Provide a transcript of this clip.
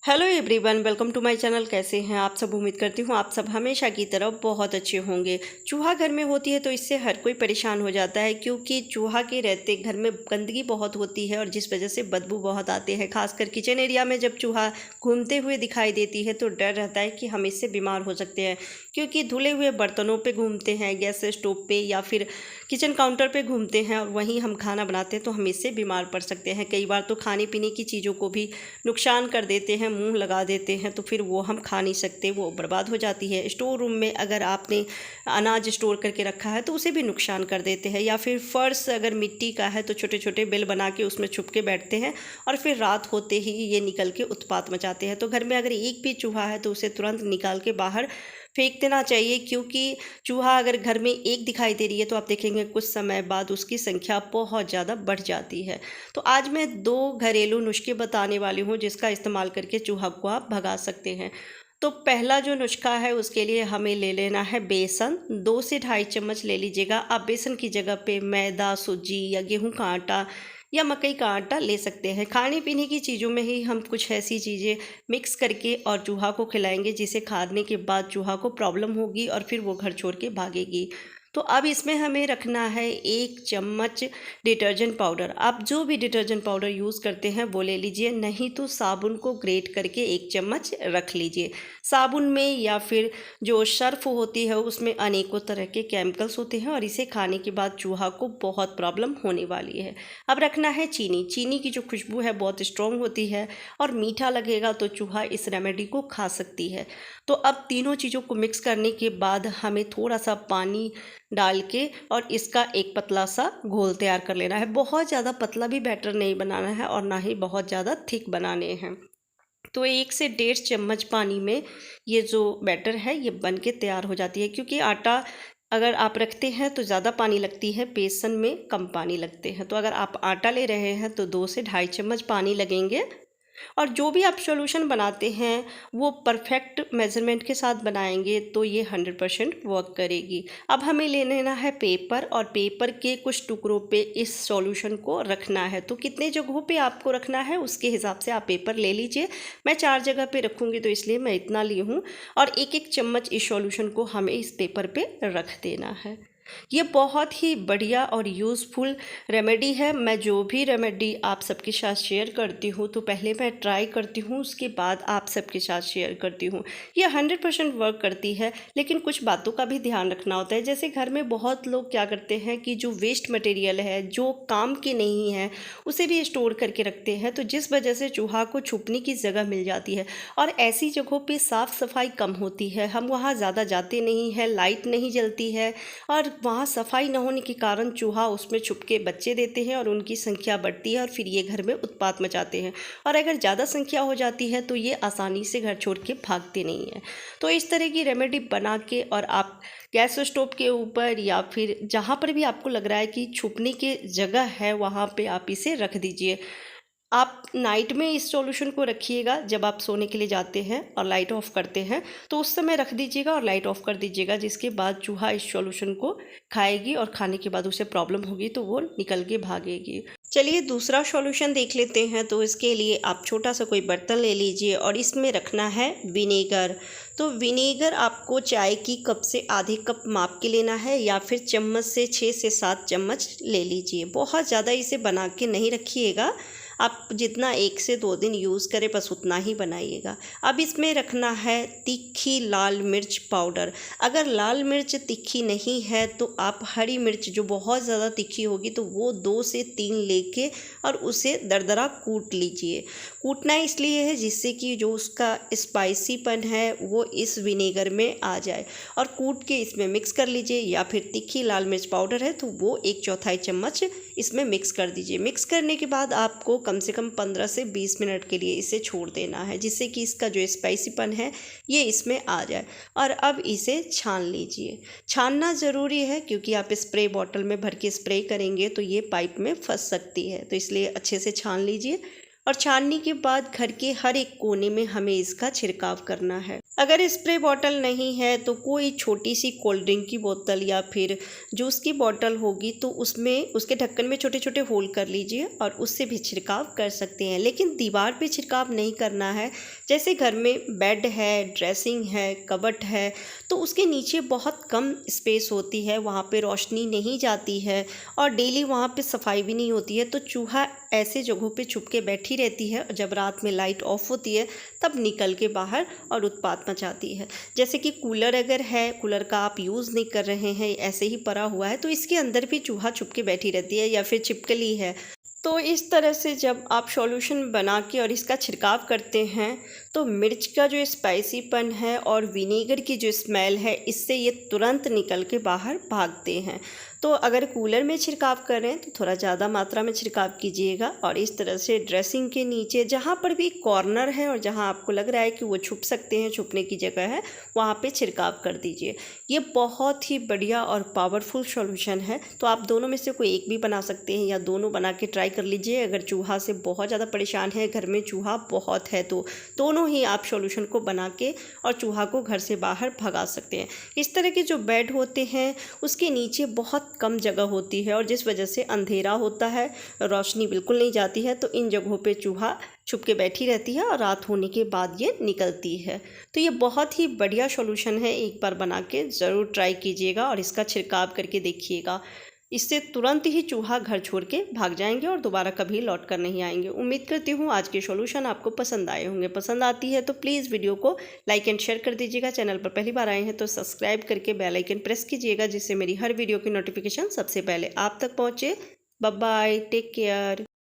Hello everyone, welcome to my channel. कैसे हैं आप सब? उम्मीद करती हूँ आप सब हमेशा की तरह बहुत अच्छे होंगे। चूहा घर में होती है तो इससे हर कोई परेशान हो जाता है, क्योंकि चूहा के रहते घर में गंदगी बहुत होती है और जिस वजह से बदबू बहुत आती है। खासकर किचन एरिया में जब चूहा घूमते हुए दिखाई देती है तो डर रहता है कि हम इससे बीमार हो सकते हैं, क्योंकि धुले हुए बर्तनों पर घूमते हैं, गैस स्टोव पर या फिर किचन काउंटर पर घूमते हैं और वहीं हम खाना बनाते हैं तो हम इससे बीमार पड़ सकते हैं। कई बार तो खाने पीने की चीज़ों को भी नुकसान कर देते हैं, मुंह लगा देते हैं, तो फिर वो हम खा नहीं सकते, वो बर्बाद हो जाती है। स्टोर रूम में अगर आपने अनाज स्टोर करके रखा है तो उसे भी नुकसान कर देते हैं। या फिर फर्श अगर मिट्टी का है तो छोटे छोटे बिल बना के उसमें छुप के बैठते हैं और फिर रात होते ही ये निकल के उत्पात मचाते हैं। तो घर में अगर एक भी चूहा है तो उसे तुरंत निकाल के बाहर फेंक देना चाहिए, क्योंकि चूहा अगर घर में एक दिखाई दे रही है तो आप देखेंगे कुछ समय बाद उसकी संख्या बहुत ज़्यादा बढ़ जाती है। तो आज मैं 2 घरेलू नुस्खे बताने वाली हूँ जिसका इस्तेमाल करके चूहा को आप भगा सकते हैं। तो पहला जो नुस्खा है उसके लिए हमें ले लेना है बेसन। 2 से ढाई चम्मच ले लीजिएगा। आप बेसन की जगह पे मैदा, सूजी या गेहूं का आटा या मकई का आटा ले सकते हैं। खाने पीने की चीज़ों में ही हम कुछ ऐसी चीज़ें मिक्स करके और चूहा को खिलाएंगे जिसे खाने के बाद चूहा को प्रॉब्लम होगी और फिर वो घर छोड़ के भागेगी। तो अब इसमें हमें रखना है 1 चम्मच डिटर्जेंट पाउडर। आप जो भी डिटर्जेंट पाउडर यूज़ करते हैं वो ले लीजिए, नहीं तो साबुन को ग्रेट करके 1 चम्मच रख लीजिए। साबुन में या फिर जो सर्फ होती है उसमें अनेकों तरह के केमिकल्स होते हैं और इसे खाने के बाद चूहा को बहुत प्रॉब्लम होने वाली है। अब रखना है चीनी। चीनी की जो खुशबू है बहुत स्ट्रॉन्ग होती है और मीठा लगेगा तो चूहा इस रेमेडी को खा सकती है। तो अब तीनों चीज़ों को मिक्स करने के बाद हमें थोड़ा सा पानी डाल के और इसका एक पतला सा घोल तैयार कर लेना है। बहुत ज़्यादा पतला भी बैटर नहीं बनाना है और ना ही बहुत ज़्यादा थिक बनाने हैं। तो 1 से 1.5 चम्मच पानी में ये जो बैटर है ये बन के तैयार हो जाती है, क्योंकि आटा अगर आप रखते हैं तो ज़्यादा पानी लगती है, बेसन में कम पानी लगते हैं। तो अगर आप आटा ले रहे हैं तो 2 से ढाई चम्मच पानी लगेंगे। और जो भी आप सॉल्यूशन बनाते हैं वो परफेक्ट मेज़रमेंट के साथ बनाएंगे तो ये 100% वर्क करेगी। अब हमें ले लेना है पेपर और पेपर के कुछ टुकड़ों पे इस सॉल्यूशन को रखना है। तो कितने जगहों पे आपको रखना है उसके हिसाब से आप पेपर ले लीजिए। मैं 4 जगह पे रखूँगी तो इसलिए मैं इतना ली हूँ और 1-1 चम्मच इस सॉल्यूशन को हमें इस पेपर पे रख देना है। ये बहुत ही बढ़िया और यूज़फुल रेमेडी है। मैं जो भी रेमेडी आप सबके साथ शेयर करती हूँ तो पहले मैं ट्राई करती हूँ, उसके बाद आप सबके साथ शेयर करती हूँ। ये 100% वर्क करती है, लेकिन कुछ बातों का भी ध्यान रखना होता है। जैसे घर में बहुत लोग क्या करते हैं कि जो वेस्ट मटेरियल है, जो काम की नहीं है, उसे भी स्टोर करके रखते हैं, तो जिस वजह से चूहा को छुपने की जगह मिल जाती है। और ऐसी जगहों पर साफ़ सफाई कम होती है, हम वहाँ ज़्यादा जाते नहीं हैं, लाइट नहीं जलती है और वहाँ सफाई न होने के कारण चूहा उसमें छुप के बच्चे देते हैं और उनकी संख्या बढ़ती है और फिर ये घर में उत्पात मचाते हैं। और अगर ज़्यादा संख्या हो जाती है तो ये आसानी से घर छोड़ के भागते नहीं हैं। तो इस तरह की रेमेडी बना के और आप गैस स्टोव के ऊपर या फिर जहाँ पर भी आपको लग रहा है कि छुपने की जगह है वहाँ पे आप इसे रख दीजिए। आप नाइट में इस सॉल्यूशन को रखिएगा, जब आप सोने के लिए जाते हैं और लाइट ऑफ करते हैं तो उस समय रख दीजिएगा और लाइट ऑफ कर दीजिएगा, जिसके बाद चूहा इस सॉल्यूशन को खाएगी और खाने के बाद उसे प्रॉब्लम होगी तो वो निकल के भागेगी। चलिए दूसरा सॉल्यूशन देख लेते हैं। तो इसके लिए आप छोटा सा कोई बर्तन ले लीजिए और इसमें रखना है विनेगर। तो विनेगर आपको चाय की कप से आधे कप माप के लेना है या फिर चम्मच से 6 से 7 चम्मच ले लीजिए। बहुत ज़्यादा इसे बना के नहीं रखिएगा, आप जितना 1 से 2 दिन यूज़ करें बस उतना ही बनाइएगा। अब इसमें रखना है तीखी लाल मिर्च पाउडर। अगर लाल मिर्च तीखी नहीं है तो आप हरी मिर्च जो बहुत ज़्यादा तीखी होगी तो वो 2 से 3 लेके और उसे दरदरा कूट लीजिए। कूटना इसलिए है जिससे कि जो उसका स्पाइसीपन है वो इस विनेगर में आ जाए, और कूट के इसमें मिक्स कर लीजिए। या फिर तीखी लाल मिर्च पाउडर है तो वो 1/4 चम्मच इसमें मिक्स कर दीजिए। मिक्स करने के बाद आपको कम से कम 15 से 20 मिनट के लिए इसे छोड़ देना है, जिससे कि इसका जो स्पाइसीपन है ये इसमें आ जाए। और अब इसे छान लीजिए। छानना ज़रूरी है क्योंकि आप स्प्रे बॉटल में भर के स्प्रे करेंगे तो ये पाइप में फंस सकती है, तो इसलिए अच्छे से छान लीजिए। और छानने के बाद घर के हर एक कोने में हमें इसका छिड़काव करना है। अगर स्प्रे बॉटल नहीं है तो कोई छोटी सी कोल्ड ड्रिंक की बोतल या फिर जूस की बोतल होगी तो उसमें उसके ढक्कन में छोटे छोटे होल कर लीजिए और उससे भी छिड़काव कर सकते हैं। लेकिन दीवार पे छिड़काव नहीं करना है। जैसे घर में बेड है, ड्रेसिंग है, कबर्ड है, तो उसके नीचे बहुत कम स्पेस होती है, वहाँ पे रोशनी नहीं जाती है और डेली वहाँ पे सफाई भी नहीं होती है, तो चूहा ऐसे जगहों पे छुप के बैठी रहती है और जब रात में लाइट ऑफ होती है तब निकल के बाहर और उत्पात मचाती है। जैसे कि कूलर अगर है, कूलर का आप यूज़ नहीं कर रहे हैं, ऐसे ही पड़ा हुआ है, तो इसके अंदर भी चूहा छुप के बैठी रहती है या फिर छिपकली है। तो इस तरह से जब आप सॉल्यूशन बना के और इसका छिड़काव करते हैं तो मिर्च का जो स्पाइसीपन है और विनेगर की जो स्मेल है इससे ये तुरंत निकल के बाहर भागते हैं। तो अगर कूलर में छिड़काव करें तो थोड़ा ज़्यादा मात्रा में छिड़काव कीजिएगा और इस तरह से ड्रेसिंग के नीचे जहाँ पर भी कॉर्नर है और जहाँ आपको लग रहा है कि वो छुप सकते हैं, छुपने की जगह है, वहाँ पे छिड़काव कर दीजिए। ये बहुत ही बढ़िया और पावरफुल सॉल्यूशन है। तो आप दोनों में से कोई एक भी बना सकते हैं या दोनों बना के ट्राई कर लीजिए। अगर चूहा से बहुत ज़्यादा परेशान है, घर में चूहा बहुत है, तो दोनों ही आप सॉल्यूशन को बना के और चूहा को घर से बाहर भगा सकते हैं। इस तरह के जो बेड होते हैं उसके नीचे बहुत कम जगह होती है और जिस वजह से अंधेरा होता है, रोशनी बिल्कुल नहीं जाती है, तो इन जगहों पे चूहा छुप के बैठी रहती है और रात होने के बाद ये निकलती है। तो ये बहुत ही बढ़िया सॉल्यूशन है, एक बार बना के ज़रूर ट्राई कीजिएगा और इसका छिड़काव करके देखिएगा। इससे तुरंत ही चूहा घर छोड़ के भाग जाएंगे और दोबारा कभी लौट कर नहीं आएंगे। उम्मीद करती हूँ आज के सॉल्यूशन आपको पसंद आए होंगे। पसंद आती है तो प्लीज़ वीडियो को लाइक एंड शेयर कर दीजिएगा। चैनल पर पहली बार आए हैं तो सब्सक्राइब करके बेल आइकन प्रेस कीजिएगा, जिससे मेरी हर वीडियो की नोटिफिकेशन सबसे पहले आप तक पहुँचे। Bye bye, take care.